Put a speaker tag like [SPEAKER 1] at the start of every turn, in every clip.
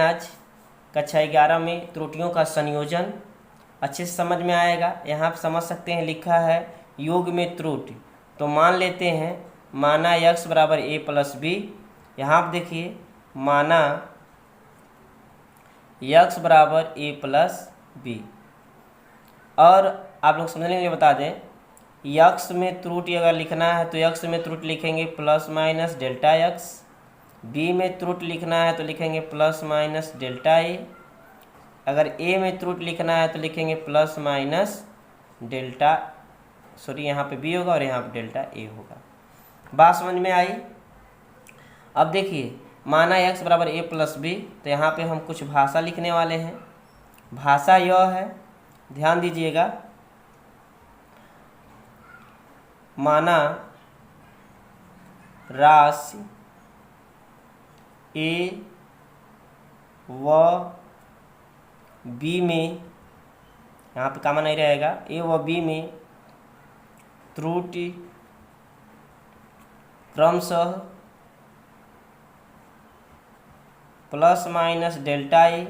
[SPEAKER 1] आज कक्षा 11 में त्रुटियों का संयोजन अच्छे से समझ में आएगा। यहाँ आप समझ सकते हैं लिखा है योग में त्रुटि, तो मान लेते हैं माना x बराबर a प्लस बी। यहाँ आप देखिए माना x बराबर a प्लस बी, और आप लोग समझने के लिए बता दें x में त्रुटि अगर लिखना है तो x में त्रुटि लिखेंगे plus minus delta x, b में त्रुटि लिखना है तो लिखेंगे प्लस माइनस डेल्टा a, अगर a में त्रुटि लिखना है तो लिखेंगे प्लस माइनस डेल्टा, सॉरी यहाँ पे b होगा और यहाँ पे डेल्टा a होगा। बात समझ में आई। अब देखिए माना x बराबर a प्लस बी, तो यहाँ पे हम कुछ भाषा लिखने वाले हैं। भाषा यह है, ध्यान दीजिएगा, माना राशि a व b में, यहाँ पे कामा नहीं रहेगा, a व b में त्रुटि क्रमशः प्लस माइनस डेल्टा a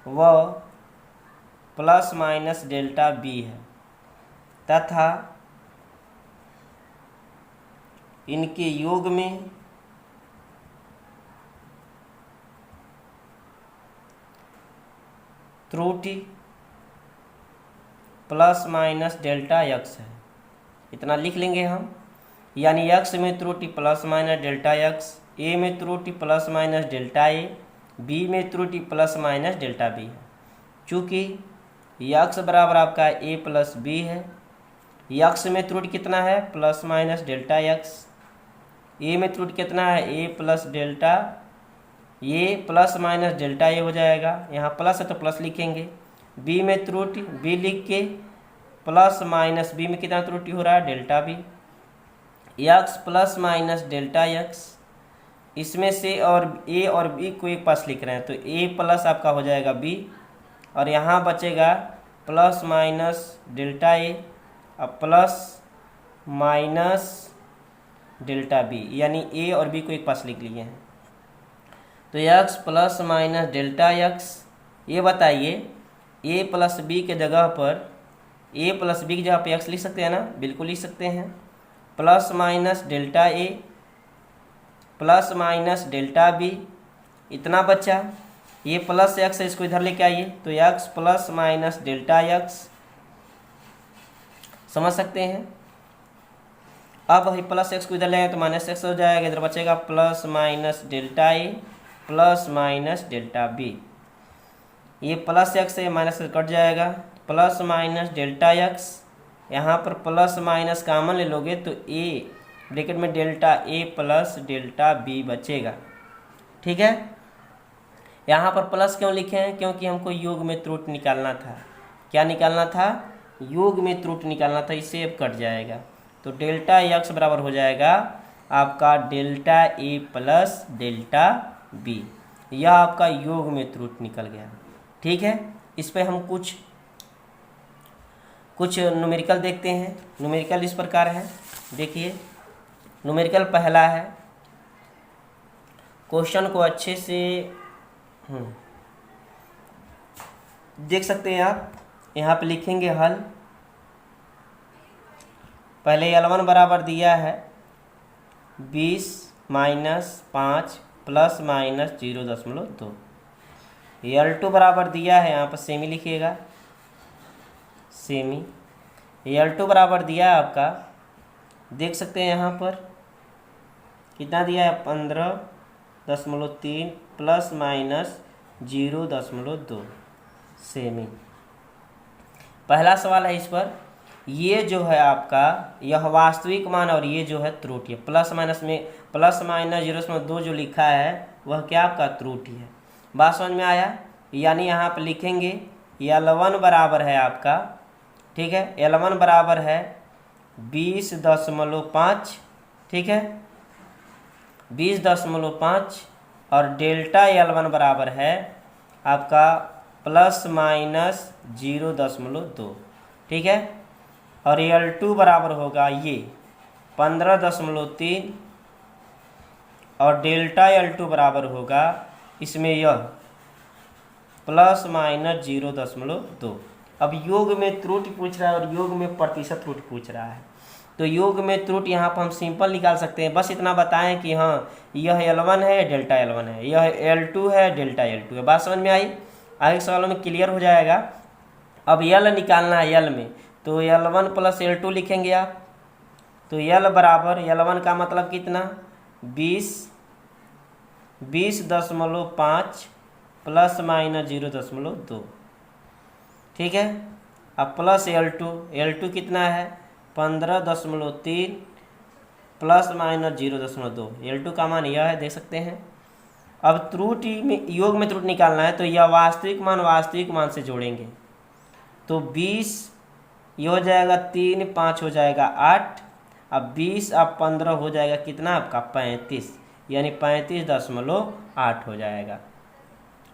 [SPEAKER 1] व प्लस माइनस डेल्टा b है, तथा इनके योग में त्रुटि प्लस माइनस डेल्टा x है। इतना लिख लेंगे हम, यानी x में त्रुटि plus minus delta x, a में त्रुटि plus minus delta a, b में त्रुटि प्लस माइनस डेल्टा b है। चूँकि x बराबर आपका a प्लस b है, x में त्रुटि कितना है plus minus delta x, a में त्रुटि कितना है a प्लस डेल्टा, ये प्लस माइनस डेल्टा a हो जाएगा, यहाँ प्लस है तो प्लस लिखेंगे। b में त्रुटि b लिख के प्लस माइनस b में कितना त्रुटि हो रहा है delta b, x plus minus delta x, इसमें से और a और b को एक पास लिख रहे हैं तो a प्लस आपका हो जाएगा b, और यहाँ बचेगा प्लस माइनस डेल्टा a अब प्लस माइनस डेल्टा b, यानी a और b को एक पास लिख लिए हैं। तो x plus minus delta x, ये बताइए a प्लस b के जगह पर, a प्लस b की जगह पर x लिख सकते हैं ना, बिल्कुल लिख सकते हैं। Plus minus delta a plus minus delta b, इतना बचा, ये प्लस x है इसको इधर लेके आइए, तो x plus minus delta x, समझ सकते हैं। अब वही प्लस x को इधर ले आए तो माइनस x हो जाएगा, इधर बचेगा plus minus delta a plus minus delta b, ये प्लस x से माइनस कट जाएगा, प्लस माइनस डेल्टा x, यहाँ पर प्लस माइनस कॉमन ले लोगे तो a ब्रैकेट में delta a plus delta b बचेगा। ठीक है, यहाँ पर प्लस क्यों लिखे हैं, क्योंकि हमको योग में त्रुटि निकालना था। क्या निकालना था, योग में त्रुटि निकालना था, इससे अब कट जाएगा। तो डेल्टा x बराबर हो जाएगा आपका delta a plus delta b, यह आपका योग में त्रुटि निकल गया। ठीक है, इस पर हम कुछ न्यूमेरिकल देखते हैं। न्यूमेरिकल इस प्रकार है, देखिए न्यूमेरिकल पहला है, क्वेश्चन को अच्छे से देख सकते हैं आप, यहाँ पे लिखेंगे हल। पहले L1 बराबर दिया है 20 माइनस 5 प्लस माइनस 0.2, L2 बराबर दिया है, यहाँ पर सेमी लिखिएगा, सेमी। L2 बराबर दिया है आपका, देख सकते हैं यहाँ पर कितना दिया है 15.3 प्लस माइनस 0.2 सेमी। पहला सवाल है इस पर, ये जो है आपका यह वास्तविक मान और ये जो है त्रुटि है। प्लस माइनस में प्लस माइनस 0.2 जो लिखा है वह क्या आपका त्रुटि है। बात समझ में आया, यानी यहाँ पर लिखेंगे L1 बराबर है आपका, ठीक है, L1 बराबर है 20.5, ठीक है 20.5, और डेल्टा L1 बराबर है आपका प्लस माइनस 0.2, ठीक है, और L2 बराबर होगा ये 15.3 और डेल्टा L2 बराबर होगा इसमें यह प्लस माइनस 0.2। अब योग में त्रुटि पूछ रहा है और योग में प्रतिशत त्रुटि पूछ रहा है, तो योग में त्रुटि यहाँ पर हम सिंपल निकाल सकते हैं। बस इतना बताएं कि हाँ यह L1 है, डेल्टा L1 है, यह L2 है, डेल्टा L2 है। बात समझ में आई? आगे सवालों में क्लियर हो जाएगा। अब L निकालना है L में, तो L1 प्लस L2 लिखेंगे आप। तो L बराबर L1 का मतलब कितना 20.5 प्लस माइनस 0.2, ठीक है। अब प्लस L2 कितना है 15.3 प्लस माइनस 0.2। L2 का मान यह है, देख सकते हैं। अब त्रुटि में योग में त्रुटि निकालना है, तो यह वास्तविक मान से जोड़ेंगे। तो 20 ये हो जाएगा 3, 5 हो जाएगा 8। अब 20 अब 15 हो जाएगा कितना आपका 35, यानी 35.8 हो जाएगा,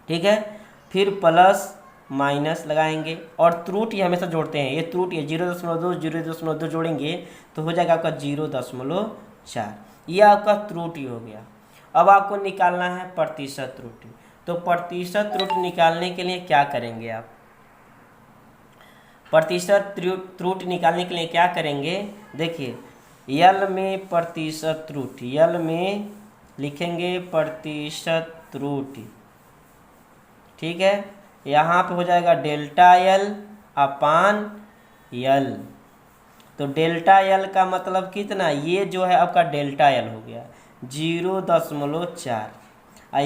[SPEAKER 1] ठीक है। फिर प्लस माइनस लगाएंगे और त्रुटि हमेशा जोड़ते हैं। ये त्रुटि है 0.2 जोड़ेंगे तो हो जाएगा आपका 0.4। ये आपका त्रुटि हो गया। अब आपको निकालना है प्रतिशत त्रुटि। तो प्रतिशत त्रुटि निकालने के लिए क्या करेंगे आप? प्रतिशत त्रुटि निकालने के लिए क्या करेंगे, देखिए L में प्रतिशत त्रुटि, L में लिखेंगे प्रतिशत त्रुटि, ठीक है। यहाँ पे हो जाएगा डेल्टा L अपान L। तो डेल्टा L का मतलब कितना, ये जो है आपका डेल्टा L हो गया 0.4।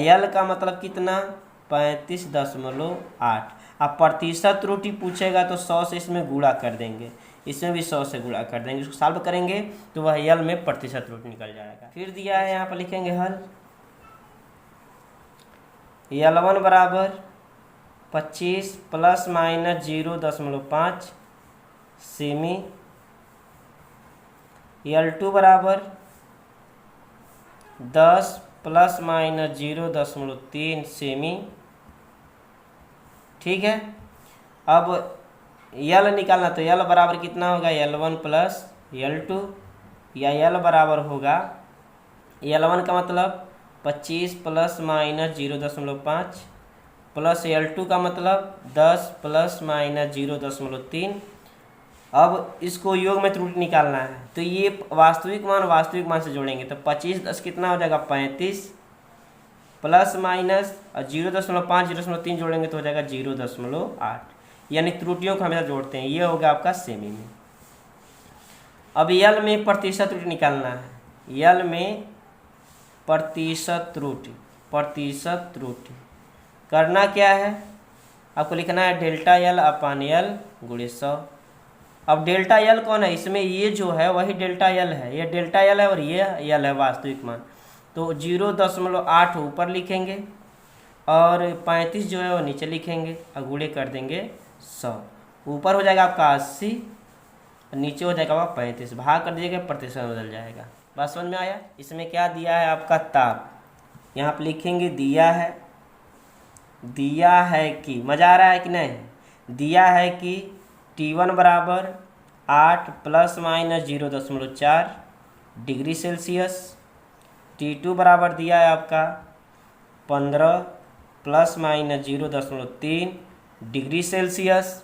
[SPEAKER 1] L का मतलब कितना 35.8। अब प्रतिशत त्रुटि पूछेगा तो 100 से इसमें गुणा कर देंगे, इसमें भी 100 से गुणा कर देंगे। इसको सॉल्व करेंगे तो वह L में प्रतिशत त्रुटि निकल जाएगा। फिर दिया है यहाँ पर लिखेंगे हल। L1 बराबर 25 प्लस माइनस 0.5 सेमी। L2 बराबर 10 प्लस माइनस 0.3 सेमी, ठीक है। अब L निकालना, तो L बराबर कितना होगा L1 प्लस L2, या L बराबर होगा L1 का मतलब 25 प्लस माइनस 0.5 प्लस L2 का मतलब 10 प्लस माइनस 0.3। अब इसको योग में त्रुटि निकालना है, तो ये वास्तविक मान से जोड़ेंगे। तो 25 10 कितना हो जाएगा 35 प्लस माइनस 0.5 0.3 जोड़ेंगे तो हो जाएगा 0.8, यानी त्रुटियों को हमेशा जोड़ते हैं। ये होगा आपका सेमी में। अब L में प्रतिशत त्रुटि निकालना है। L में प्रतिशत त्रुटि करना क्या है, आपको लिखना है डेल्टा L अपान L गुणे 100। अब डेल्टा L कौन है, इसमें ये जो है वही डेल्टा L है, ये डेल्टा L है और ये L है वास्तविक मान। तो 0.8 ऊपर लिखेंगे और 35 जो है वो नीचे लिखेंगे और गुणे कर देंगे 100। ऊपर हो जाएगा आपका 80 और नीचे हो जाएगा आपका 35। भाग कर दीजिएगा, प्रतिशत बदल जाएगा। बात समझ में आया? इसमें क्या दिया है आपका ताप, यहाँ पर लिखेंगे दिया है कि, मज़ा आ रहा है कि नहीं, दिया है कि T1 बराबर 8 plus minus 0.4 degree Celsius. T2 बराबर दिया है आपका 15 प्लस माइनस 0.3 डिग्री सेल्सियस।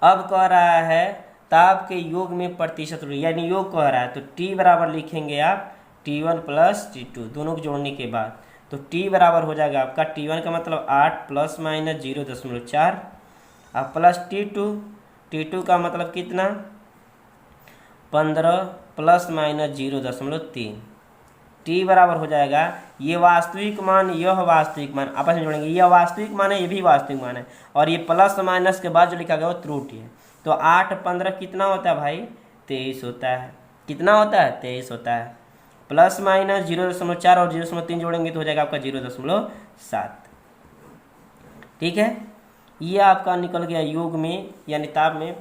[SPEAKER 1] अब कह रहा है ताप के योग में प्रतिशत, यानी योग कह रहा है, तो T बराबर लिखेंगे आप T1 प्लस T2 दोनों को जोड़ने के बाद। तो T बराबर हो जाएगा आपका T1 का मतलब 8 प्लस माइनस 0.4 अब प्लस T2 का मतलब कितना 15 प्लस माइनस 0.3। T बराबर हो जाएगा, ये वास्तविक मान यह वास्तविक मान आपस में जोड़ेंगे, यह वास्तविक मान है ये भी वास्तविक मान है, और ये प्लस माइनस के बाद जो लिखा गया वो त्रुटि है। तो 8 15 कितना होता है भाई 23 होता है। कितना होता है 23 होता है। प्लस माइनस 0.4 और 0.3 जोड़ेंगे तो हो जाएगा आपका 0.7, ठीक है। ये आपका निकल गया योग में, यानी ताप में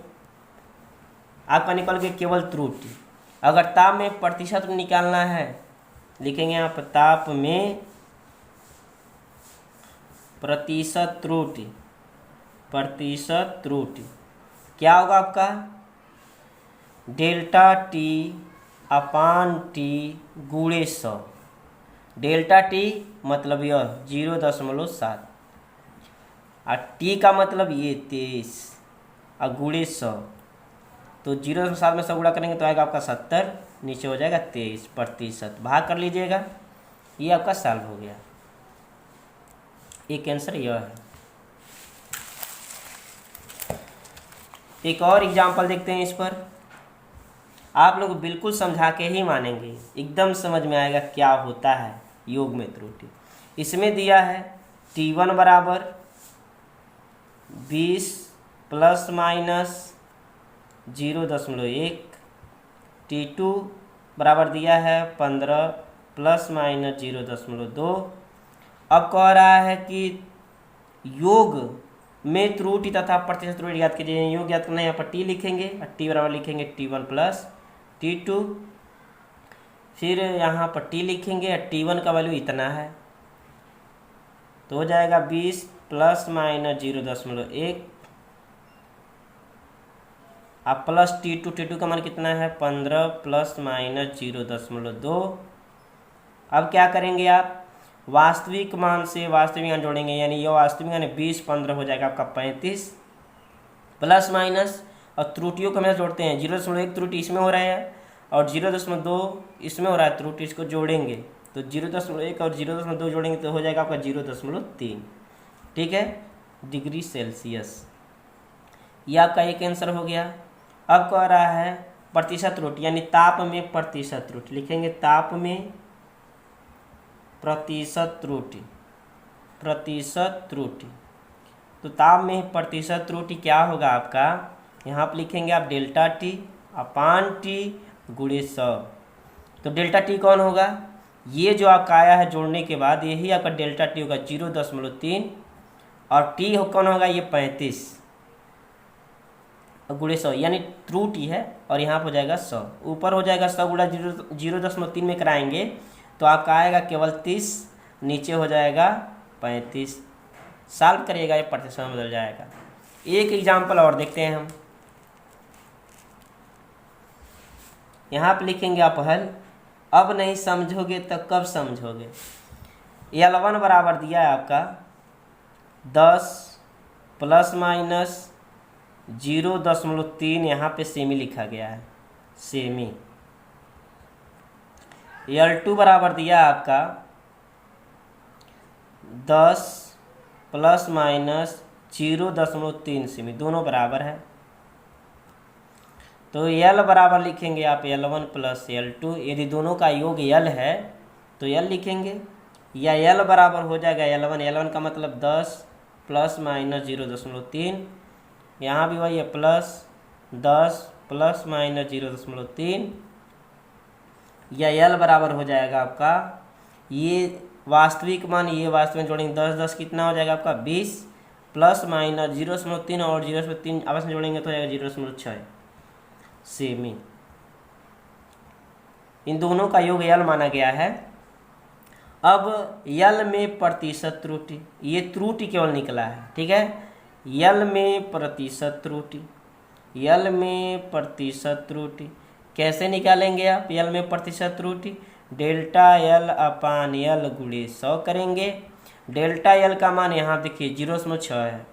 [SPEAKER 1] आपका निकल गया केवल त्रुटि। अगर ताप में प्रतिशत निकालना है, लिखेंगे यहाँ पर ताप में प्रतिशत त्रुटि क्या होगा आपका डेल्टा T अपान T गुणे 100। डेल्टा टी मतलब यह 0.7 और टी का मतलब ये 23 और गुणे 100, तो 0.7 में 100 गुणा करेंगे तो आएगा आपका 70, नीचे हो जाएगा 23%, भाग कर लीजिएगा, ये आपका सॉल्व हो गया। एक आंसर यह है। एक और एग्जाम्पल देखते हैं इस पर, आप लोग बिल्कुल समझा के ही मानेंगे, एकदम समझ में आएगा क्या होता है योग में त्रुटि। इसमें दिया है T1 बराबर 20 प्लस माइनस 0.1, T2 बराबर दिया है 15 प्लस माइनस 0.2। अब कह रहा है कि योग में त्रुटि तथा प्रतिशत त्रुटि याद कीजिए। योग याद करना है, यहाँ पर टी लिखेंगे और टी बराबर लिखेंगे T1 प्लस T2, फिर यहाँ पर टी लिखेंगे और T1 का वैल्यू इतना है, तो हो जाएगा 20 प्लस माइनस 0.1 अब प्लस T2 का मान कितना है 15 प्लस माइनस 0.2। अब क्या करेंगे आप, वास्तविक मान से वास्तविक मान जोड़ेंगे, यानी यह वास्तविक मान 20 15 हो जाएगा आपका 35 प्लस माइनस, और त्रुटियों को हम जोड़ते हैं, 0.1 त्रुटि इसमें हो रहा है और 0.2 इसमें हो रहा है, त्रुटि इसको जोड़ेंगे तो 0.1 और 0.2 जोड़ेंगे तो हो जाएगा आपका 0.3, ठीक है, डिग्री सेल्सियस। ये आपका एक आंसर हो गया। अब कह रहा है प्रतिशत त्रुटि, यानी ताप में प्रतिशत त्रुटि लिखेंगे, ताप में प्रतिशत त्रुटि, प्रतिशत त्रुटि, तो ताप में प्रतिशत त्रुटि क्या होगा आपका, यहाँ पर लिखेंगे आप डेल्टा टी अपान टी गुणे 100। तो डेल्टा टी कौन होगा, ये जो आपका आया है जोड़ने के बाद यही आपका डेल्टा टी होगा 0.3, और टी कौन होगा ये 35 गुणे 100, यानी त्रुटि है, और यहाँ पर हो जाएगा 100, ऊपर हो जाएगा 100 गुणा 0.3 में कराएंगे तो आपका आएगा केवल 30, नीचे हो जाएगा 35, सॉल्व करिएगा ये प्रतिशत में बदल जाएगा। एक एग्जाम्पल और देखते हैं हम, यहाँ पे लिखेंगे आप हल, अब नहीं समझोगे तो कब समझोगे। L1 बराबर दिया है आपका 10 प्लस माइनस 0.3, यहाँ पे सेमी लिखा गया है, सेमी। L2 बराबर दिया आपका 10 प्लस माइनस 0.3 सेमी, दोनों बराबर है, तो L बराबर लिखेंगे आप L1 प्लस L2, यदि दोनों का योग L है तो L लिखेंगे, या L बराबर हो जाएगा L1 का मतलब 10 प्लस माइनस 0.3, यहाँ भी वही है प्लस 10 प्लस माइनस 0.3, या L बराबर हो जाएगा आपका ये वास्तविक मान, ये वास्तविक जोड़ेंगे 10 कितना हो जाएगा आपका 20 प्लस माइनस 0.3 और 0.3 आपस में जोड़ेंगे तो हो जाएगा 0.6 सेमी। इन दोनों का योग L माना गया है। अब L में प्रतिशत त्रुटि, ये त्रुटि केवल निकला है, ठीक है, L में प्रतिशत त्रुटि, L में प्रतिशत त्रुटि कैसे निकालेंगे आप, L में प्रतिशत त्रुटि डेल्टा L अपान L गुणे 100 करेंगे। डेल्टा L का मान यहाँ देखिए 0.6 है,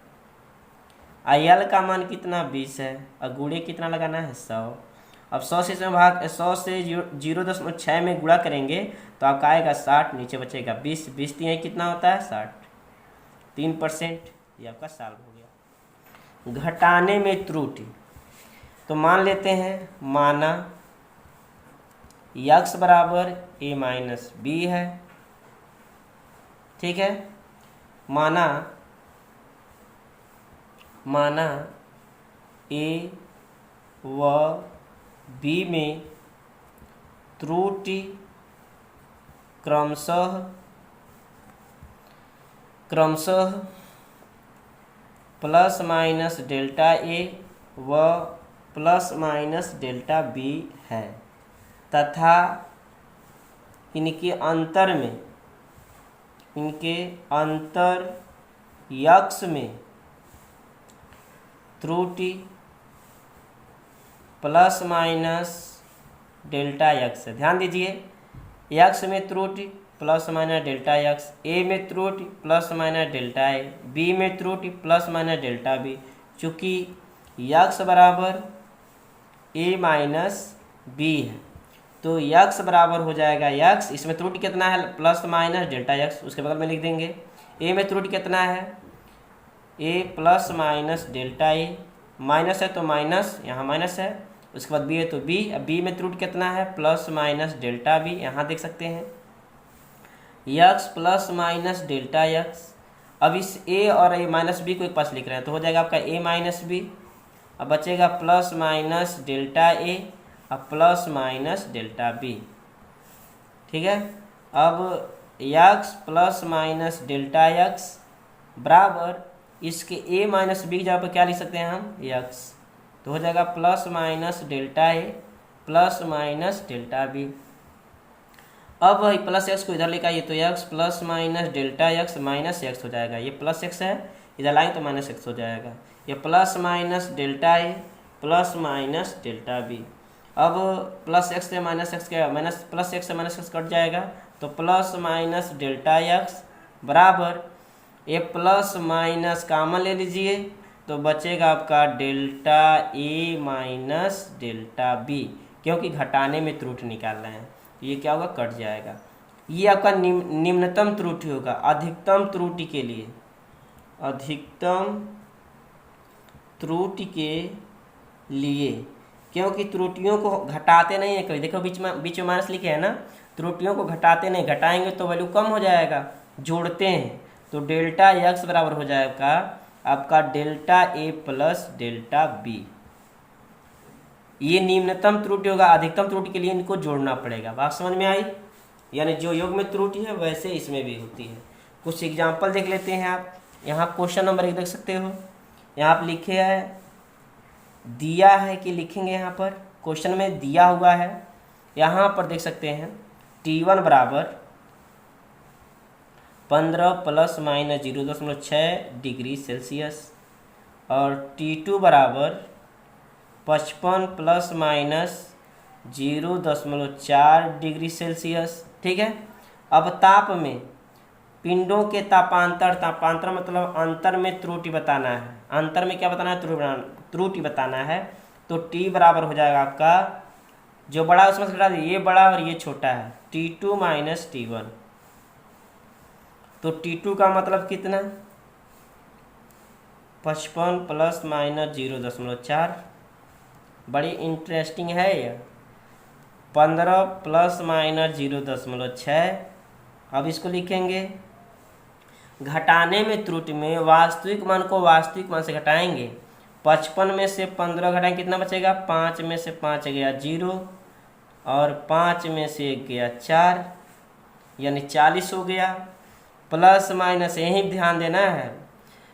[SPEAKER 1] L का मान कितना 20 है, और गुणे कितना लगाना है 100। अब 100 से इसमें भाग 100 से 0.6 में गुणा करेंगे तो आपका आएगा 60, नीचे बचेगा 20, 20 यहाँ कितना होता है 60, 3%, ये आपका सॉल्व हो गया। घटाने में त्रुटि, तो मान लेते हैं, माना x बराबर a माइनस बी है, ठीक है, माना a व b में त्रुटि क्रमशः प्लस माइनस डेल्टा a व प्लस माइनस डेल्टा b है, तथा इनके अंतर x में त्रुटि प्लस माइनस डेल्टा x है। ध्यान दीजिए, x में त्रुटि प्लस माइनस डेल्टा एक्स, ए में त्रुटि plus minus delta A, B में त्रुटि प्लस माइनस डेल्टा बी। चूँकि एक्स बराबर ए माइनस बी है तो एक्स बराबर हो जाएगा एक्स, इसमें त्रुटि कितना है प्लस माइनस डेल्टा एक्स, उसके बगल में लिख देंगे। ए में त्रुटि कितना है ए plus minus delta A, minus है तो माइनस, यहाँ माइनस है। उसके बाद बी है तो बी, अब बी में त्रुटि कितना है प्लस माइनस डेल्टा बी, यहाँ देख सकते हैं x plus minus delta x. अब इस ए और ए माइनस बी को एक पास लिख रहे हैं तो हो जाएगा आपका ए माइनस बी, अब बचेगा प्लस माइनस डेल्टा ए अब प्लस माइनस डेल्टा बी। ठीक है, अब x plus minus delta x बराबर इसके ए माइनस बी की जगह पर क्या लिख सकते हैं हम एक्स, तो हो जाएगा plus minus delta A plus minus delta B. अब प्लस एक्स को इधर लेकर आइए तो x plus minus delta x minus x हो जाएगा, ये प्लस एक्स है इधर लाएंगे तो माइनस एक्स हो जाएगा, ये plus minus delta A plus minus delta B. अब प्लस एक्स से माइनस एक्स का माइनस प्लस एक्स से माइनस एक्स कट जाएगा तो प्लस माइनस डेल्टा एक्स बराबर ये प्लस माइनस कॉमन ले लीजिए तो बचेगा आपका delta A minus delta B, क्योंकि घटाने में त्रुटि निकाल रहे हैं ये क्या होगा कट जाएगा। ये आपका निम्नतम त्रुटि होगा। अधिकतम त्रुटि के लिए, अधिकतम त्रुटि के लिए, क्योंकि त्रुटियों को घटाते नहीं है कभी, देखो बीच में माइनस लिखे हैं ना, त्रुटियों को घटाते नहीं, घटाएंगे तो वैल्यू कम हो जाएगा, जोड़ते हैं तो डेल्टा एक्स बराबर हो जाएगा आपका delta A plus delta B. ये निम्नतम त्रुटि होगा। अधिकतम त्रुटि के लिए इनको जोड़ना पड़ेगा। बात समझ में आई? यानी जो योग में त्रुटि है वैसे इसमें भी होती है। कुछ एग्जाम्पल देख लेते हैं आप। यहाँ क्वेश्चन नंबर 1 देख सकते हो, यहाँ आप लिखे है, दिया है कि लिखेंगे, यहाँ पर क्वेश्चन में दिया हुआ है, यहाँ पर देख सकते हैं T1 बराबर 15 प्लस माइनस 0.6 डिग्री सेल्सियस और T2 बराबर 55 प्लस माइनस 0.4 डिग्री सेल्सियस। ठीक है, अब ताप में पिंडों के तापांतर, तापांतर मतलब अंतर में त्रुटि बताना है, अंतर में क्या बताना है त्रुटि बताना है, तो T बराबर हो जाएगा आपका, जो बड़ा है उसमें से घटा दीजिए, ये बड़ा और ये छोटा है, T2 माइनस T1। तो T2 का मतलब कितना 55 प्लस माइनस 0.4, बड़ी इंटरेस्टिंग है यह। 15 प्लस माइनस 0.6, अब इसको लिखेंगे घटाने में त्रुटि में वास्तविक मान को वास्तविक मान से घटाएंगे। 55 में से 15 घटाएंगे कितना बचेगा, 5 में से 5 गया 0 और 5 में से 1 गया 4, यानी 40 हो गया। प्लस माइनस यहीं ध्यान देना है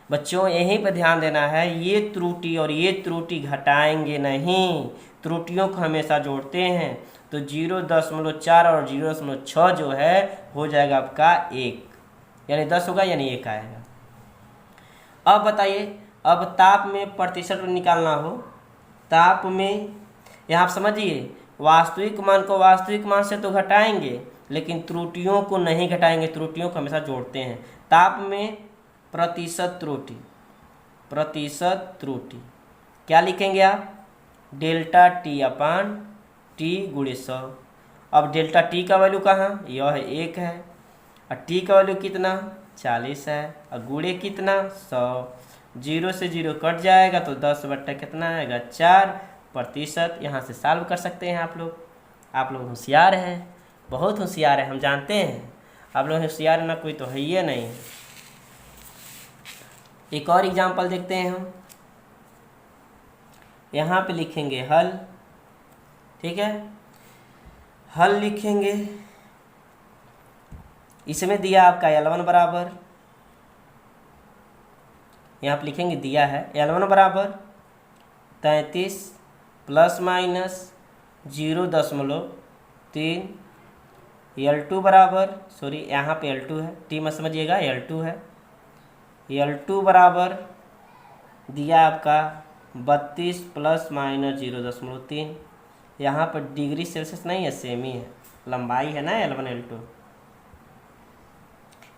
[SPEAKER 1] बच्चों, यहीं पर ध्यान देना है। ये त्रुटि और ये त्रुटि घटाएंगे नहीं, त्रुटियों को हमेशा जोड़ते हैं। तो 0.4 और 0.6 जो है हो जाएगा आपका 1, यानी 10 होगा, यानी 1 आएगा। अब बताइए, अब ताप में प्रतिशत निकालना हो, ताप में यहाँ आप समझिए वास्तविक मान को वास्तविक मान से तो घटाएंगे लेकिन त्रुटियों को नहीं घटाएंगे, त्रुटियों को हमेशा जोड़ते हैं। ताप में प्रतिशत त्रुटि, प्रतिशत त्रुटि क्या लिखेंगे आप, डेल्टा टी अपान टी गुणे 100। अब डेल्टा टी का वैल्यू कहाँ, यह है 1 है, और टी का वैल्यू कितना 40 है, और गुणे कितना 100। 0 से 0 कट जाएगा तो 10 बट्टा कितना आएगा 4%। यहाँ से सॉल्व कर सकते हैं आप लोग होशियार हैं, बहुत होशियार है, हम जानते हैं। आप लोग होशियार ना कोई तो है ही नहीं। एक और एग्जाम्पल देखते हैं हम, यहाँ पे लिखेंगे हल। ठीक है, हल लिखेंगे, इसमें दिया आपका L1 बराबर, यहाँ पे लिखेंगे दिया है L1 बराबर 33 प्लस माइनस 0.3, L2 बराबर, सॉरी यहाँ पे L2 है, टी मत समझिएगा, L2 है, L2 बराबर दिया आपका 32 प्लस माइनस 0.3। यहाँ पर डिग्री सेल्सियस नहीं है, सेमी है, लंबाई है ना L1 L2।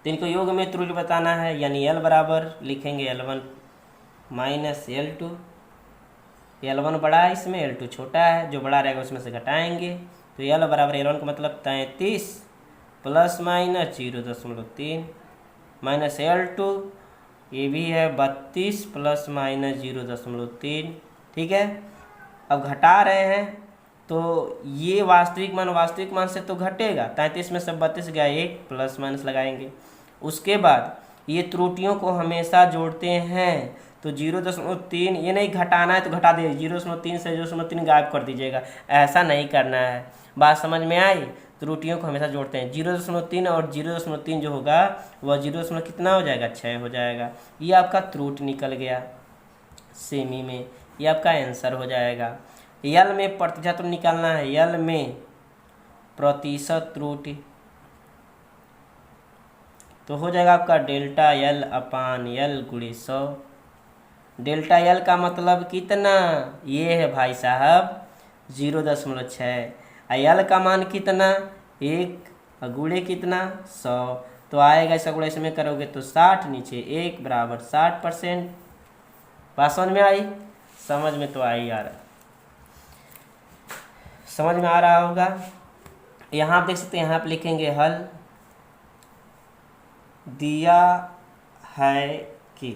[SPEAKER 1] तो इनको योग में त्रुटि बताना है, यानी L बराबर लिखेंगे L1 माइनस L2। L1 बड़ा है, इसमें L2 छोटा है, जो बड़ा रहेगा उसमें से घटाएंगे। तो L बराबर L1 का मतलब 33 प्लस माइनस 0.3 माइनस L2 ये भी है 32 प्लस माइनस 0.3। ठीक है, अब घटा रहे हैं तो ये वास्तविक मान से तो घटेगा, 33 में से 32 गया, एक प्लस माइनस लगाएंगे। उसके बाद ये त्रुटियों को हमेशा जोड़ते हैं, तो 0.3 ये नहीं घटाना है तो घटा दीजिए, 0.3 से 0.3 गायब कर दीजिएगा, ऐसा नहीं करना है। बात समझ में आई? त्रुटियों को हमेशा जोड़ते हैं। 0.3 और 0.3 जो होगा वह 0, कितना हो जाएगा, 6 हो जाएगा। ये आपका त्रुटि निकल गया सेमी में, ये आपका आंसर हो जाएगा। यल में प्रतिशत निकालना है, यल में प्रतिशत त्रुटि, तो हो जाएगा आपका डेल्टा L अपान L गुणे 100। डेल्टा L का मतलब कितना, ये है भाई साहब 0.6, L का मान कितना, 1 गुणे कितना 100, तो आएगा इसका गुणा इसमें करोगे तो 60, नीचे 1 बराबर 60%। बात समझ में आई? समझ में तो आई यार, समझ में आ रहा होगा। यहाँ आप देख सकते हैं, यहाँ आप लिखेंगे हल दिया है कि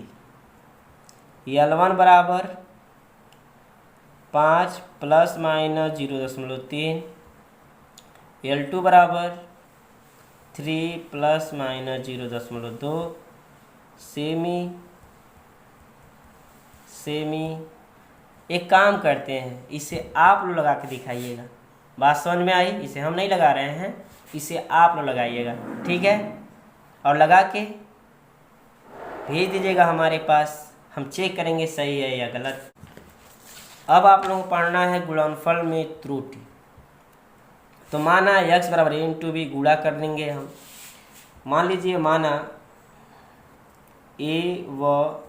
[SPEAKER 1] L1 बराबर 5 प्लस माइनस 0.3, L2 बराबर 3 प्लस माइनस 0.2 सेमी। एक काम करते हैं, इसे आप लोग लगा के दिखाइएगा। बात समझ में आई? इसे हम नहीं लगा रहे हैं, इसे आप लोग लगाइएगा, ठीक है? और लगा के भेज दीजिएगा हमारे पास, हम चेक करेंगे सही है या गलत। अब आप लोगों को पढ़ना है गुणनफल में त्रुटि। तो माना x बराबर a इंटू बी, गुणा कर देंगे हम। मान लीजिए माना a व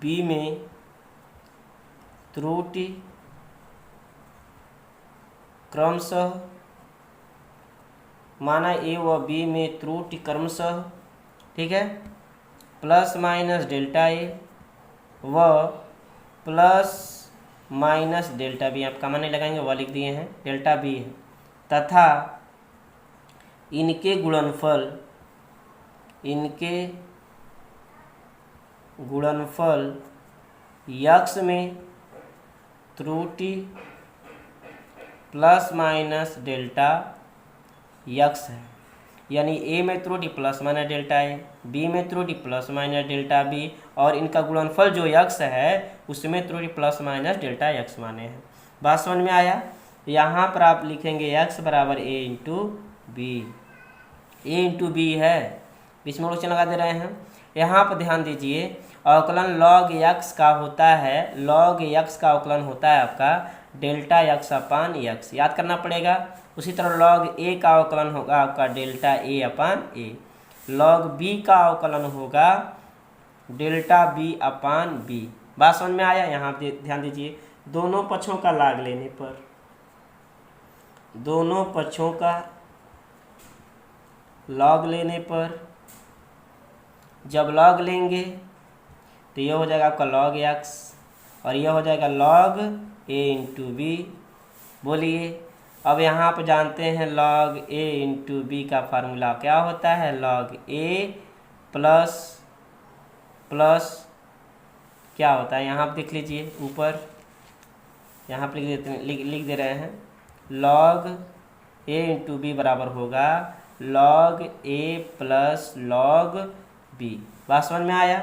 [SPEAKER 1] b में त्रुटि क्रमशः, माना a व b में त्रुटि क्रमशः, ठीक है, प्लस माइनस डेल्टा a व प्लस माइनस डेल्टा बी, आप कॉमन नहीं लगाएंगे, वह लिख दिए हैं, डेल्टा बी है, तथा इनके गुणनफल यक्स में त्रुटि प्लस माइनस डेल्टा यक्स है, यानी ए में त्रुटि plus minus delta A, B में त्रुटि प्लस माइनस डेल्टा बी, और इनका गुणनफल जो यक्स है उसमें त्रुटि प्लस माइनस डेल्टा यक्स माने हैं। बात समझ में आया? यहाँ पर आप लिखेंगे x बराबर a into B, a into B है, बीच में क्वेश्चन लगा दे रहे हैं। यहाँ पर ध्यान दीजिए, अवकलन log x का होता है, log x का अवकलन होता है आपका डेल्टा x अपान x, याद करना पड़ेगा। उसी तरह log a का अवकलन होगा आपका delta a upon a, log b का अवकलन होगा डेल्टा b अपान b। बात समझ में आया? यहाँ ध्यान दीजिए, दोनों पक्षों का log लेने पर, दोनों पक्षों का log लेने पर, जब log लेंगे तो यह हो जाएगा आपका log x और यह हो जाएगा log a इंटू बी। बोलिए, अब यहाँ पर जानते हैं log a इंटू बी का फार्मूला क्या होता है, log a प्लस क्या होता है, यहाँ आप देख लीजिए ऊपर, यहाँ पर लिख दे रहे हैं, log a इंटू बी बराबर होगा log a plus log b। बात समझ में आया?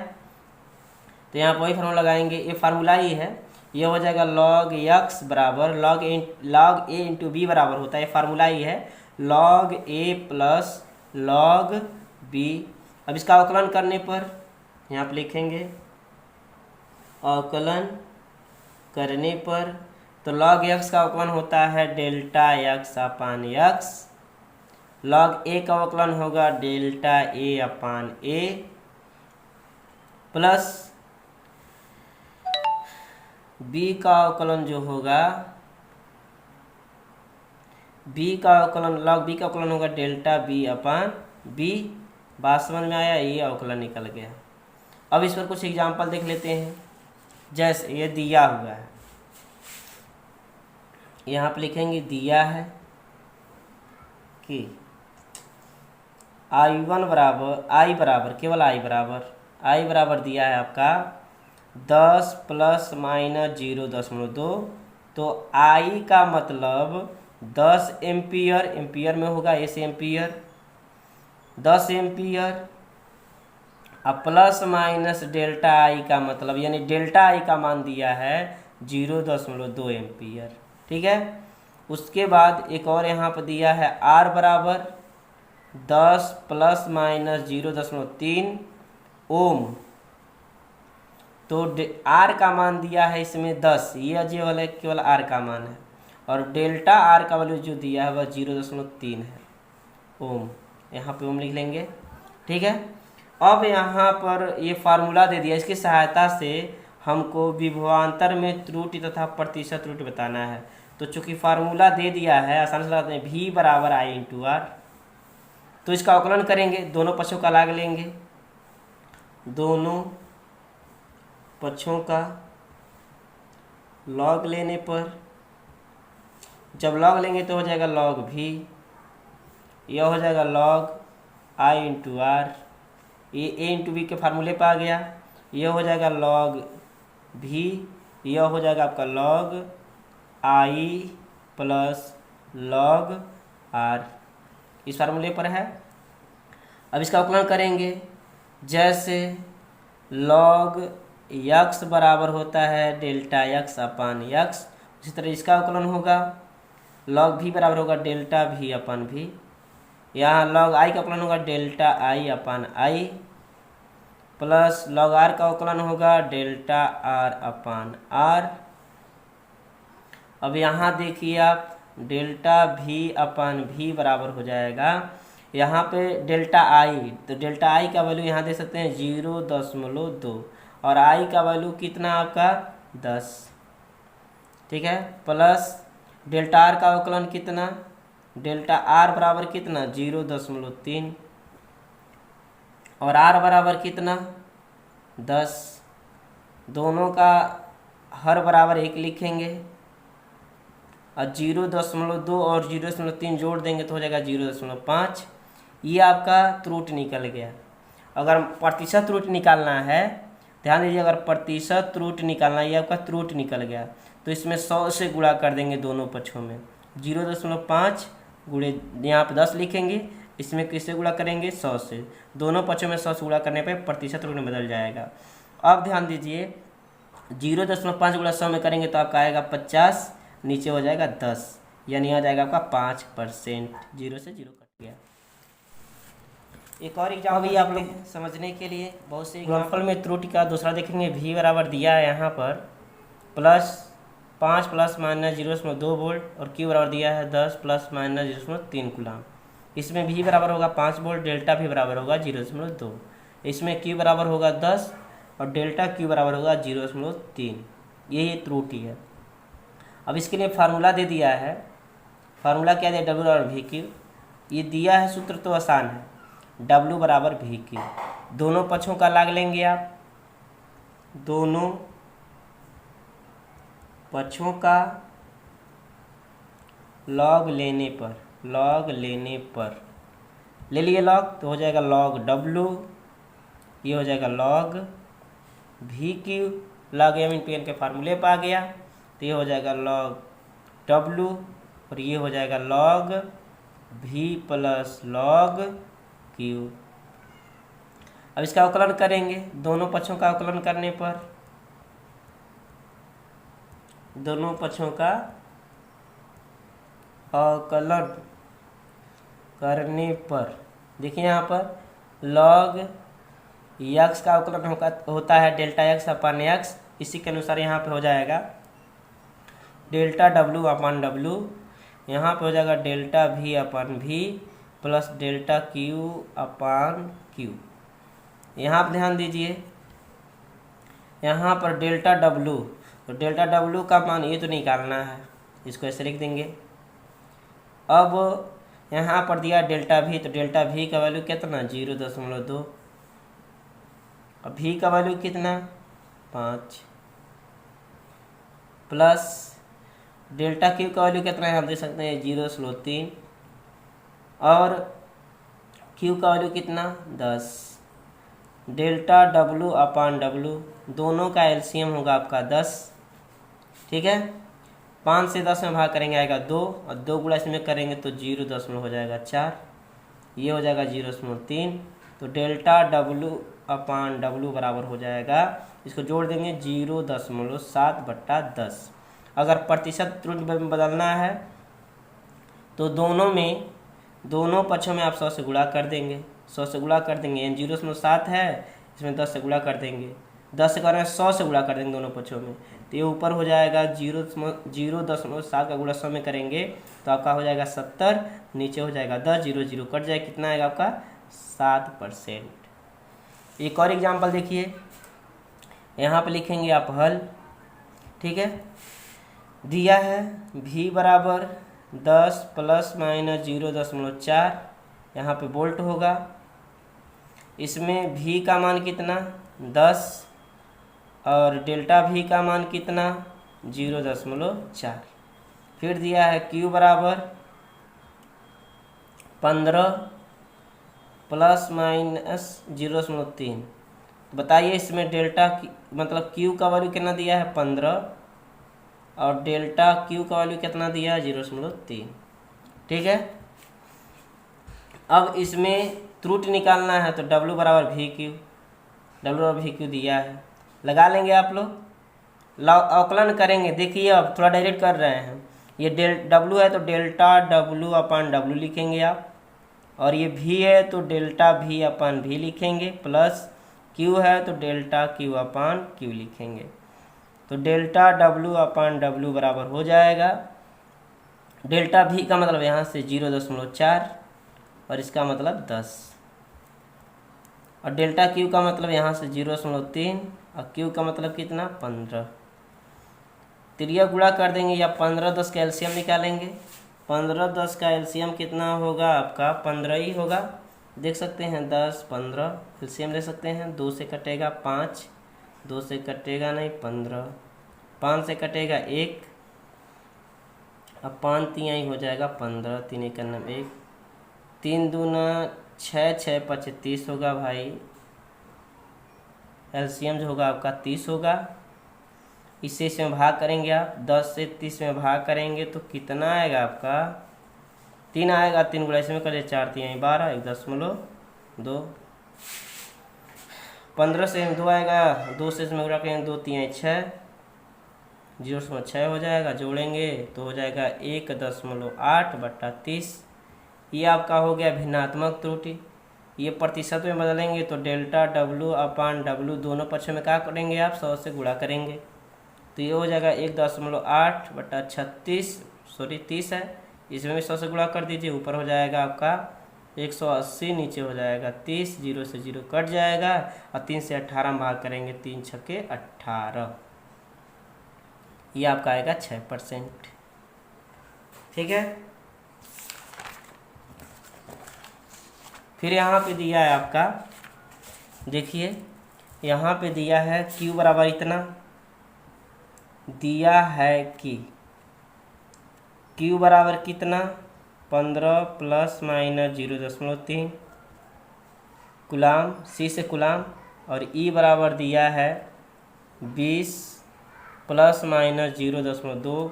[SPEAKER 1] तो यहाँ पर वही फार्मूला लगाएंगे, ये फार्मूला ही है, ये हो जाएगा log x बराबर log a इंटू बी बराबर होता है, ये फार्मूला ही है, log a plus log b। अब इसका अवकलन करने पर यहाँ पर लिखेंगे, अवकलन करने पर तो log x का अवकलन होता है delta x upon x, log a का अवकलन होगा delta a upon a, plus b का अवकलन जो होगा, b का अवकलन log b का अवकलन होगा डेल्टा b अपान b, बात समझ में आया, ये अवकलन निकल गया। अब इस पर कुछ एग्जाम्पल देख लेते हैं। जैसे ये दिया हुआ है, यहाँ पे लिखेंगे दिया है कि I1 बराबर केवल I बराबर दिया है आपका 10 ± 0.2। तो I का मतलब 10 एम्पियर, एम्पियर में होगा ऐसे एम्पियर, 10 एम्पियर। अब प्लस माइनस डेल्टा आई का मतलब यानी डेल्टा आई का मान दिया है 0.2 एम्पियर। ठीक है। उसके बाद एक और यहाँ पर दिया है आर बराबर 10 ± 0.3 ओम। तो आर का मान दिया है इसमें 10, ये अजय वाला केवल आर का मान है, और डेल्टा आर का वैल्यू जो दिया है वह 0.3 है ओम। यहाँ पे ओम लिख लेंगे। ठीक है। अब यहाँ पर ये फार्मूला दे दिया, इसकी सहायता से हमको विभवांतर में त्रुटि तथा प्रतिशत त्रुटि बताना है। तो चूंकि फार्मूला दे दिया है, आसानी से लगाते हैं V बराबर I/R। तो इसका अवकलन करेंगे, दोनों पक्षों का लॉग लेंगे, दोनों पक्षों का लॉग लेने पर जब लॉग लेंगे तो हो जाएगा log V, यह हो जाएगा log I/R। ये A/B के फार्मूले पर आ गया। यह हो जाएगा log V, यह हो जाएगा आपका log I plus log R, इस फार्मूले पर है। अब इसका अवकलन करेंगे, जैसे log x बराबर होता है डेल्टा x अपान x, इसी तरह इसका अवकलन होगा log V बराबर होगा डेल्टा V अपान V। यहाँ log I का अवकलन होगा delta I upon I, plus log R का अवकलन होगा डेल्टा R अपान R। अब यहाँ देखिए आप, डेल्टा V अपान V बराबर हो जाएगा, यहाँ पे डेल्टा I, तो डेल्टा I का वैल्यू यहाँ दे सकते हैं 0.2, और I का वैल्यू कितना आपका 10। ठीक है। प्लस डेल्टा R का अवकलन कितना, डेल्टा R बराबर कितना 0.3, और R बराबर कितना 10। दोनों का हर बराबर 1 लिखेंगे, और 0.2 और 0.3 जोड़ देंगे तो हो जाएगा 0.5। ये आपका त्रुटि निकल गया। अगर प्रतिशत त्रुटि निकालना है, ध्यान दीजिए, अगर प्रतिशत त्रुटि निकालना है, ये आपका त्रुटि निकल गया, तो इसमें 100 से गुणा कर देंगे दोनों पक्षों में। 0.5 गुणे यहाँ पे 10 लिखेंगे, इसमें किससे गुणा करेंगे 100 से, दोनों पक्षों में 100 से गुणा करने पे प्रतिशत रूप में बदल जाएगा। अब ध्यान दीजिए, 0.5 गुणा 100 में करेंगे तो आपका आएगा 50, नीचे हो जाएगा 10, यानी आ जाएगा आपका 5%। 0 से 0 कट गया। एक और एग्जाम्पल भी आप लोग समझने के लिए बहुत से एग्जाम्पल में त्रुटि का दूसरा देखेंगे। V बराबर दिया है यहाँ पर +5 ± 0.2 वोल्ट, और Q बराबर दिया है 10 ± 0.3 कूलाम। इसमें V बराबर होगा 5 वोल्ट, डेल्टा V बराबर होगा 0.2, इसमें Q बराबर होगा 10 और डेल्टा Q बराबर होगा 0.3। ये त्रुटि है। अब इसके लिए फार्मूला दे दिया है, फार्मूला क्या दिया, W बराबर VQ। ये दिया है सूत्र तो आसान है, W बराबर VQ। दोनों पक्षों का लॉग लेंगे आप, दोनों पक्षों का लॉग लेने पर ले लिए लॉग, तो हो जाएगा log W, ये हो जाएगा log VQ। log M/N के फार्मूले पर आ गया, तो ये हो जाएगा log W, और ये हो जाएगा log V plus log Q। अब इसका अवकलन करेंगे, दोनों पक्षों का अवकलन करने पर, दोनों पक्षों का अवकलन करने पर देखिए यहाँ पर log x का अवकलन होता है डेल्टा x अपान x, इसी के अनुसार यहाँ पे हो जाएगा डेल्टा W अपान W, यहाँ पे हो जाएगा डेल्टा V अपान V प्लस डेल्टा Q अपान Q। यहाँ पर ध्यान दीजिए, यहाँ पर डेल्टा W, तो डेल्टा W का मान ये तो निकालना है, इसको ऐसे लिख देंगे। अब यहाँ पर दिया डेल्टा भी, तो डेल्टा भी का वैल्यू कितना 0.2, और भी का वैल्यू कितना 5, प्लस डेल्टा क्यू का वैल्यू कितना है हम देख सकते हैं 0.3, और क्यू का वैल्यू कितना 10। डेल्टा डब्लू अपान डब्लू, दोनों का एलसीएम होगा आपका 10, ठीक है। 5 से 10 में भाग करेंगे आएगा 2, और 2 गुणा इसमें करेंगे तो 0 हो जाएगा 4, ये हो जाएगा 0.3। तो डेल्टा डब्लू अपान डब्लू बराबर हो जाएगा, इसको जोड़ देंगे 0.7/10। अगर प्रतिशत त्रुटि में बदलना है तो दोनों पक्षों में आप 100 से गुणा कर देंगे, 100 से गुणा कर देंगे। 0.7 है, इसमें 10 से गुणा कर देंगे, 10 से करना 100 से गुणा कर देंगे दोनों पक्षों में, तो ये ऊपर हो जाएगा 0.7 का गुणा 100 में करेंगे तो आपका हो जाएगा 70, नीचे हो जाएगा 10, 0 कट जाएगा, कितना आएगा आपका 7%। एक और एग्जाम्पल देखिए, यहाँ पर लिखेंगे आप हल, ठीक है। दिया है v बराबर 10 ± 0.4, यहाँ पे वोल्ट होगा। इसमें v का मान कितना 10 और डेल्टा v का मान कितना 0.4। फिर दिया है q बराबर 15 ± 0.3। बताइए इसमें डेल्टा मतलब q का वैल्यू कितना दिया है 15, और डेल्टा q का वैल्यू कितना दिया है 0.3, ठीक है। अब इसमें त्रुटि निकालना है तो w बराबर वी क्यू दिया है, लगा लेंगे आप लोग, अवकलन करेंगे। देखिए अब थोड़ा डायरेक्ट कर रहे हैं, ये w है तो डेल्टा w अपान w लिखेंगे आप, और ये v है तो डेल्टा v अपान v लिखेंगे, प्लस q है तो डेल्टा q अपान q लिखेंगे। तो डेल्टा w अपान w बराबर हो जाएगा, डेल्टा v का मतलब यहाँ से 0.4 और इसका मतलब 10, और डेल्टा q का मतलब यहाँ से 0.3 और q का मतलब कितना 15। त्रिया गुणा कर देंगे या 15-10 का एलसीएम निकालेंगे। 15-10 का एलसीएम कितना होगा आपका 15 ही होगा, देख सकते हैं 10 15 एलसीएम ले सकते हैं। 2 से कटेगा 5, 2 से कटेगा नहीं 15, 5 से कटेगा 1, अब 5 3 हो जाएगा 15, 3 1 1, 3 दूना 6, 6 5 30 होगा भाई, एलसीएम जो होगा आपका 30 होगा। इससे इसमें भाग करेंगे आप, 10 से 30 में भाग करेंगे तो कितना आएगा आपका 3 आएगा, 3 गुणा इसमें करिए 4 3 12, 1.2, 15 से 2 आएगा, 2 से इसमें गुणा करेंगे 2 3 6, 0.6 हो जाएगा, जोड़ेंगे तो हो जाएगा 1.8/30। ये आपका हो गया भिन्नात्मक त्रुटि। ये प्रतिशत में बदलेंगे तो डेल्टा w अपान w दोनों पक्षों में क्या करेंगे आप 100 से गुणा करेंगे, तो ये हो जाएगा 1.8/36, सॉरी 30 है, इसमें भी 100 से गुणा कर दीजिए, ऊपर हो जाएगा आपका 180, नीचे हो जाएगा 30, 0 से 0 कट जाएगा, और 3 से 18 में भाग करेंगे, 3 छक्के 18, ये आपका आएगा 6%, ठीक है। फिर यहाँ पे दिया है आपका, देखिए यहाँ पे दिया है q बराबर इतना दिया है कि q बराबर कितना 15 ± 0.3 कुलाम, c से कुलाम, और e बराबर दिया है 20 ± 0.2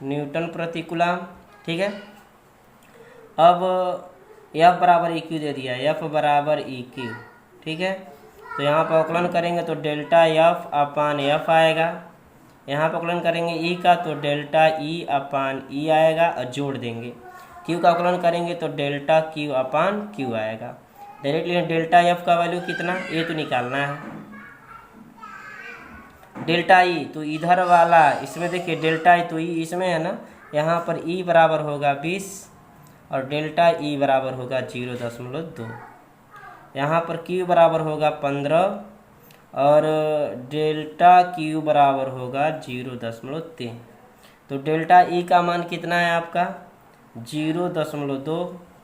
[SPEAKER 1] न्यूटन प्रति कुलाम, ठीक है। अब F बराबर EQ दे दिया है, F बराबर EQ, ठीक है। तो यहाँ पर अवकलन करेंगे तो डेल्टा F अपान F आएगा, यहाँ पर अवकलन करेंगे E का तो डेल्टा E अपान E आएगा, और जोड़ देंगे। Q का अवकलन करेंगे तो डेल्टा Q अपान Q आएगा। डायरेक्टली डेल्टा F का वैल्यू कितना ये तो निकालना है, डेल्टा E तो इधर वाला इसमें देखिए डेल्टा E तो E इसमें है ना, यहाँ पर E बराबर होगा 20 और डेल्टा E बराबर होगा 0.2, यहाँ पर Q बराबर होगा 15 और डेल्टा Q बराबर होगा 0.3। तो डेल्टा E का मान कितना है आपका 0.2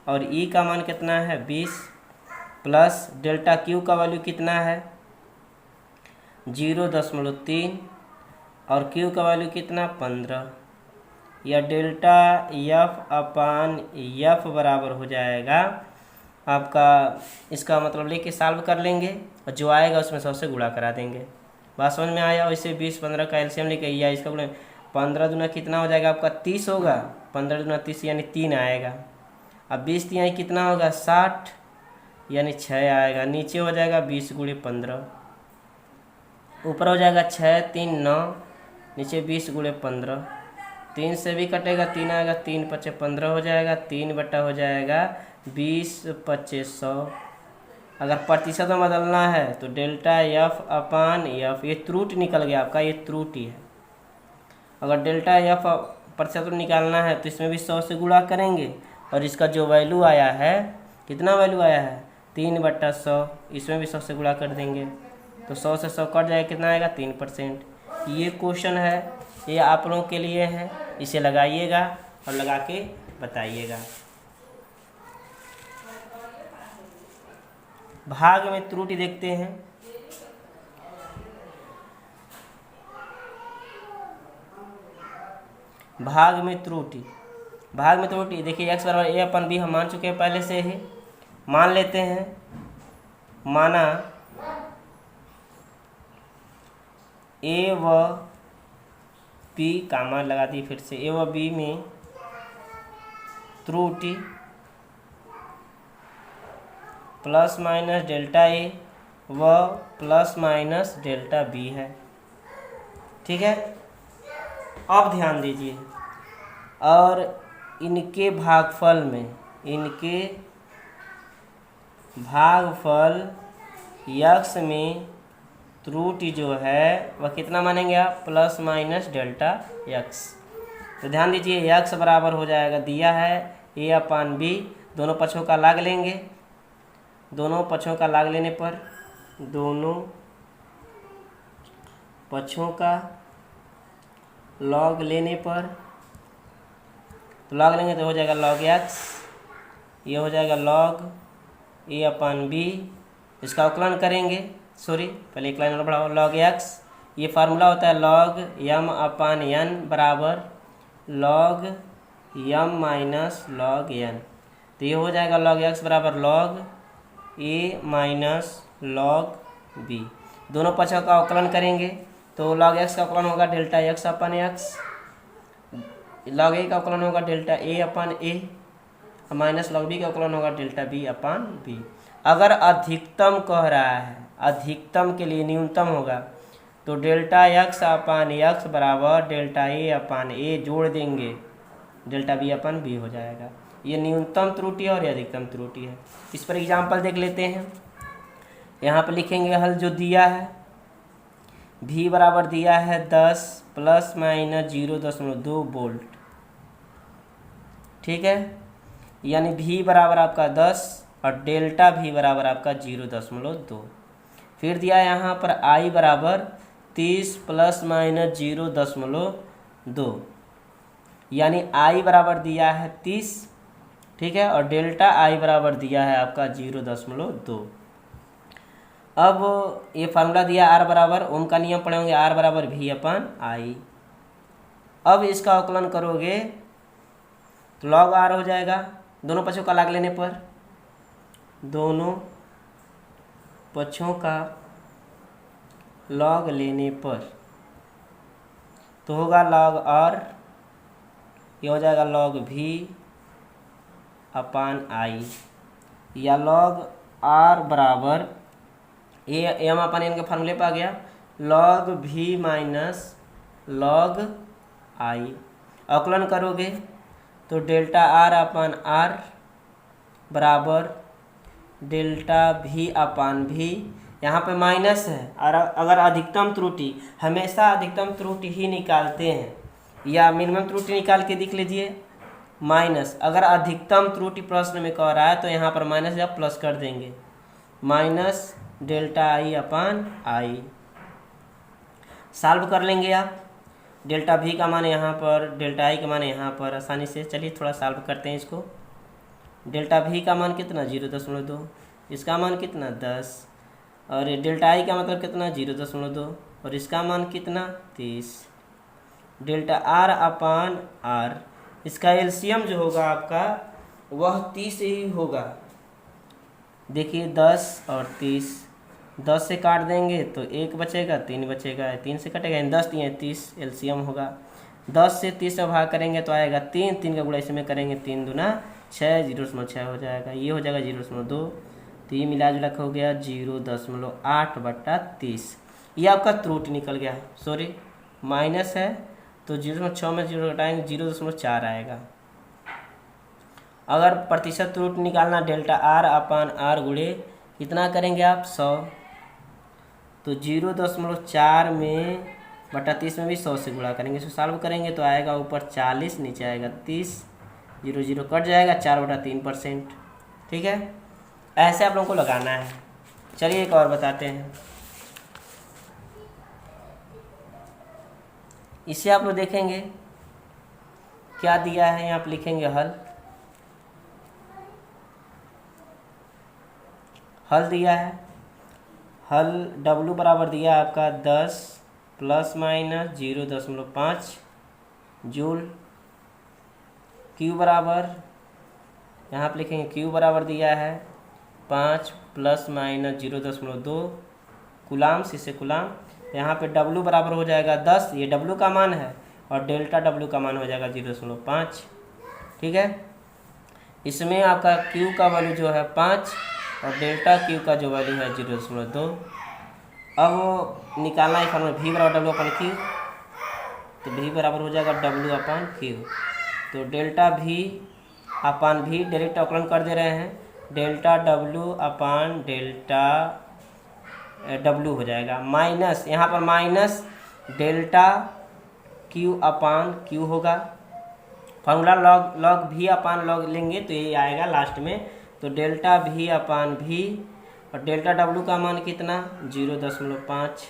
[SPEAKER 1] और ई का मान कितना है 20 प्लस डेल्टा क्यू का वैल्यू कितना है 0.3 और क्यू का वैल्यू कितना 15 या डेल्टा एफ अपान एफ बराबर हो जाएगा आपका, इसका मतलब लेके सॉल्व कर लेंगे और जो आएगा उसमें 100 से गुणा करा देंगे। बात समझ में आया। वैसे 20-15 का एलसीएम लेके या इसका बोले 15 दूना कितना हो जाएगा आपका 30 होगा, 15 दूना 30 यानी 3 आएगा। अब 20 तिहाई कितना होगा 60 यानी 6 आएगा। नीचे हो जाएगा 20 गुणे 15, ऊपर हो जाएगा 6 3 9, नीचे 20 गुणे 15, 3 से भी कटेगा 3 आएगा, 3 × 5 = 15 हो जाएगा, 3 बटा हो जाएगा 20 × 100। अगर प्रतिशत में बदलना है तो डेल्टा एफ अपान एफ, ये त्रुटि निकल गया आपका, ये त्रुटि है। अगर डेल्टा एफ प्रतिशत में निकालना है तो इसमें भी 100 से गुणा करेंगे और इसका जो वैल्यू आया है, कितना वैल्यू आया है 3/100, इसमें भी 100 से गुणा कर देंगे तो 100 से 100 कट जाएगा, कितना आएगा 3%। ये क्वेश्चन है, ये आप लोगों के लिए है, इसे लगाइएगा और लगा के बताइएगा। भाग में त्रुटि देखते हैं। भाग में त्रुटि, भाग में त्रुटि देखिए x बराबर a अपन b हम मान चुके हैं पहले से ही। मान लेते हैं, माना a व b का मान लगा दी फिर से, a व b में त्रुटि प्लस माइनस डेल्टा ए व प्लस माइनस डेल्टा बी है। ठीक है, अब ध्यान दीजिए, और इनके भागफल में, इनके भागफल यक्स में त्रुटि जो है वह कितना मानेंगे आप प्लस माइनस डेल्टा यक्स। तो ध्यान दीजिए यक्स बराबर हो जाएगा, दिया है ए अपान बी, दोनों पक्षों का लाग लेंगे। दोनों पक्षों का लाग लेने पर, दोनों पक्षों का लॉग लेने पर, तो लॉग लेंगे तो हो जाएगा लॉग एक्स, ये हो जाएगा लॉग ए अपान बी। इसका अवकलन करेंगे, सॉरी पहले एक लाइन और बढ़ाओ, लॉग एक्स, ये फार्मूला होता है लॉग यम अपान एन बराबर लॉग यम माइनस लॉग एन। तो ये हो जाएगा लॉग एक्स बराबर लॉग ए माइनस लॉग बी। दोनों पक्षों का अवकलन करेंगे तो लॉग एक्स का अवकलन होगा delta x upon x, log ए का अवकलन होगा delta A upon A, minus log B का अवकलन होगा डेल्टा बी अपन बी। अगर अधिकतम कह रहा है, अधिकतम के लिए न्यूनतम होगा तो डेल्टा एक्स अपन एक्स बराबर डेल्टा ए अपन ए जोड़ देंगे, डेल्टा बी अपन बी हो जाएगा। ये न्यूनतम त्रुटि है और ये अधिकतम त्रुटि है। इस पर एग्जाम्पल देख लेते हैं। यहाँ पर लिखेंगे हल जो दिया है, v बराबर दिया है 10 प्लस माइनस 0.2 वोल्ट। ठीक है, यानी v बराबर आपका 10 और डेल्टा v बराबर आपका 0.2। फिर दिया है यहाँ पर i बराबर 30 प्लस माइनस 0.2, यानी i बराबर दिया है 30। ठीक है, और डेल्टा i बराबर दिया है आपका 0.2। अब ये फार्मूला दिया r बराबर, ओम का नियम पढ़े होंगे, r बराबर v अपन i। अब इसका अवकलन करोगे तो log r हो जाएगा, दोनों पक्षों का लाग लेने पर, दोनों पक्षों का log लेने पर तो होगा log r, ये हो जाएगा log v अपान i, या log r बराबर ए एम अपन एन के फार्मूले पर आ गया log v minus log i। अवकलन करोगे तो डेल्टा r अपन r बराबर डेल्टा v अपान v, यहाँ पे माइनस है। और अगर अधिकतम त्रुटि, हमेशा अधिकतम त्रुटि ही निकालते हैं, या मिनिमम त्रुटि निकाल के देख लीजिए माइनस। अगर अधिकतम त्रुटि प्रश्न में कह रहा है तो यहाँ पर माइनस या प्लस कर देंगे, minus delta i upon i। Solve कर लेंगे आप डेल्टा v का मान यहाँ पर, डेल्टा i का मान यहाँ पर आसानी से। चलिए थोड़ा सॉल्व करते हैं इसको। डेल्टा v का मान कितना 0.2, इसका मान कितना 10, और ये डेल्टा i का मतलब कितना 0.2, और इसका मान कितना 30। डेल्टा r अपान r, इसका एलसीएम जो होगा आपका वह 30 ही होगा। देखिए 10 और 30, 10 से काट देंगे तो 1 बचेगा, 3 बचेगा, 3 से कटेगा, 10 3 30 एलसीएम होगा। 10 से 30 से भाग करेंगे तो आएगा 3, 3 का गुणा इसमें करेंगे 3 दूना 6, 0.6 हो जाएगा। ये हो जाएगा 0.2, तो ये मिला जुला हो गया 0.8/30। ये आपका त्रुटि निकल गया, सॉरी माइनस है, तो 0.6 में 0 घटाएंगे 0.4 आएगा। अगर प्रतिशत त्रुटि निकालना डेल्टा r अपान r गुणे कितना करेंगे आप 100, तो 0.4 में बटा 30 में भी 100 से गुणा करेंगे। इसको सॉल्व करेंगे तो आएगा ऊपर 40, नीचे आएगा 30, 0 0 कट जाएगा, 4/3%। ठीक है, ऐसे आप लोगों को लगाना है। चलिए एक और बताते हैं। इसे आप लोग देखेंगे क्या दिया है, यहाँ आप लिखेंगे हल दिया है। हल W बराबर दिया है आपका 10 ± 0.5 जूल। Q बराबर, यहाँ पे लिखेंगे Q बराबर दिया है 5 ± 0.2 कुलाम्स, इससे कुलाम। यहाँ पे W बराबर हो जाएगा 10, ये W का मान है, और डेल्टा W का मान हो जाएगा 0.5। ठीक है, इसमें आपका Q का वैल्यू जो है 5 और डेल्टा Q का जो वैल्यू है 0.2। अब निकालना है फॉर्मूला V बराबर W अपन Q, तो V बराबर हो जाएगा W अपान Q। तो डेल्टा V अपान V डायरेक्ट अवकलन कर दे रहे हैं, डेल्टा W अपान डेल्टा W हो जाएगा, माइनस यहाँ पर माइनस डेल्टा Q अपान Q होगा। फार्मूला लॉग V अपान लॉग लेंगे तो ये आएगा लास्ट में। तो डेल्टा V अपान V, और डेल्टा W का मान कितना 0.5,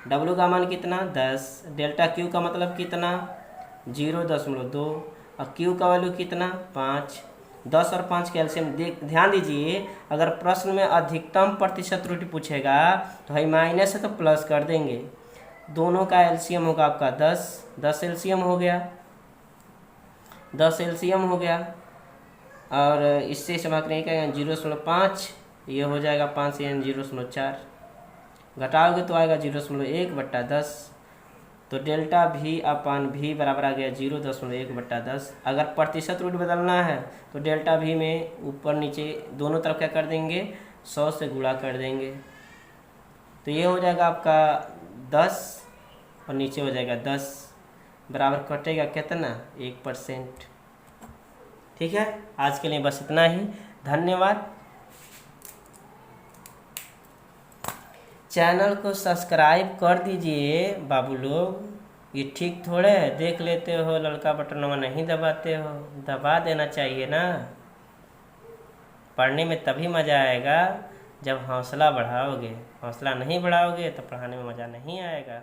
[SPEAKER 1] W का मान कितना 10, डेल्टा Q का मतलब कितना 0.2, और Q का वैल्यू कितना 5। 10 और 5 के एलसीएम ध्यान दीजिए, अगर प्रश्न में अधिकतम प्रतिशत त्रुटि पूछेगा तो भाई माइनस है तो प्लस कर देंगे। दोनों का एलसीएम होगा आपका 10, 10 एलसीएम हो गया, 10 एलसीएम हो गया, और इससे समाप्त नहीं करेंगे 0.5, ये हो जाएगा 5 से 0.4, घटाओगे तो आएगा 0.1/10। तो डेल्टा V अपान V बराबर आ गया 0.1/10। अगर प्रतिशत त्रुटि बदलना है तो डेल्टा V में ऊपर नीचे दोनों तरफ क्या कर देंगे 100 से गुणा कर देंगे, तो ये हो जाएगा आपका 10 और नीचे हो जाएगा 10, बराबर कटेगा कितना 1%। ठीक है, आज के लिए बस इतना ही, धन्यवाद। चैनल को सब्सक्राइब कर दीजिए बाबू लोग, ये ठीक थोड़े है देख लेते हो लड़का बटन नहीं दबाते हो, दबा देना चाहिए ना। पढ़ने में तभी मज़ा आएगा जब हौसला बढ़ाओगे, हौसला नहीं बढ़ाओगे तो पढ़ाने में मज़ा नहीं आएगा।